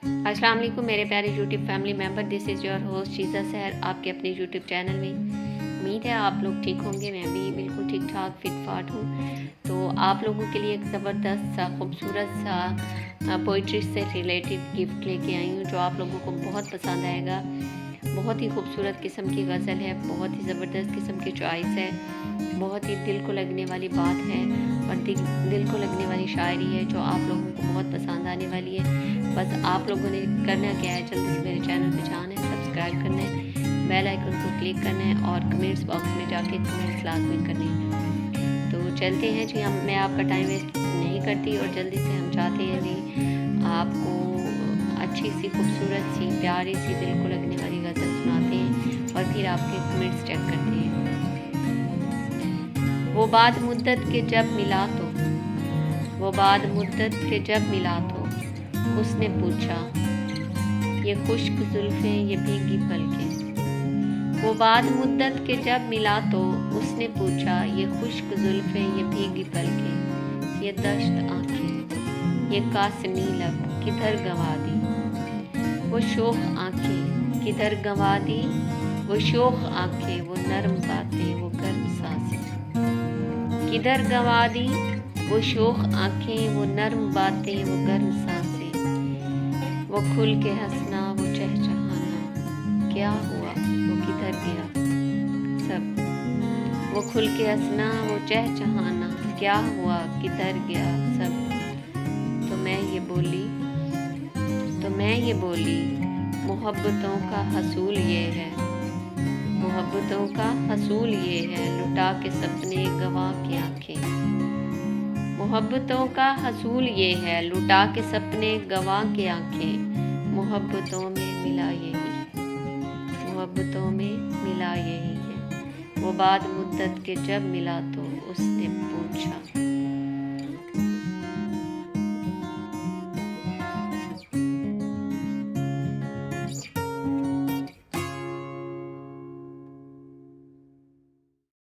अस्सलाम वालेकुम मेरे प्यारे YouTube family member, this is your host Sheeza सहर आपके अपने यूट्यूब चैनल में। उम्मीद है आप लोग ठीक होंगे। मैं भी बिल्कुल ठीक ठाक फिट फाट हूँ। तो आप लोगों के लिए एक ज़बरदस्त सा खूबसूरत सा पोइट्री से रिलेटेड गिफ्ट लेके आई हूँ जो आप लोगों को बहुत पसंद आएगा। बहुत ही खूबसूरत किस्म की गज़ल है, बहुत ही ज़बरदस्त किस्म की चॉइस है, बहुत ही दिल को लगने वाली बात है और दिल को लगने वाली शायरी है जो आप लोगों को बहुत पसंद आने वाली है। बस आप लोगों ने करना क्या है, जल्दी से मेरे चैनल पे जाना है, सब्सक्राइब करना है, बेल आइकन को क्लिक करना है और कमेंट्स बॉक्स में जाके कमेंट्स लाजमी करने हैं। तो चलते हैं जी, मैं आपका टाइम वेस्ट नहीं करती और जल्दी से हम चाहते हैं जी आपको अच्छी सी खूबसूरत सी प्यारी सी दिल को लगने वाली गज़ल सुनाते हैं और फिर आपके कमेंट्स चेक करते हैं। वो बाद मुद्दत के जब मिला तो, वो बाद मुद्दत के जब मिला तो उसने पूछा ये खुश्क जुल्फ़ें ये भीगी पलकें। वो बाद मुद्दत के जब मिला तो उसने पूछा ये खुश्क जुल्फ़ें ये भीगी पलकें, ये दश्त आँखें ये कासनी लब किधर गंवा दी, वो शोख आँखें किधर गंवा दी, वो शोख आँखें वो नरम बातें वो गर्म सांसें किधर गंवा दी, वो शोख आँखें वो नरम बातें वो गर्म सांसें, वो खुल के हंसना वो चहचहाना क्या हुआ वो किधर गया सब, वो खुल के हंसना वो चहचहाना क्या हुआ किधर गया सब। तो मैं ये बोली मोहब्बतों का हसूल ये है, मोहब्बतों का हसूल ये है लुटा के सपने गंवा के आंखें, मोहब्बतों का हसूल ये है लुटा के सपने गंवा के आंखें, मोहब्बतों में मिला यही है, मोहब्बतों में मिला यही है। वो बाद मुद्दत के जब मिला तो उसने पूछा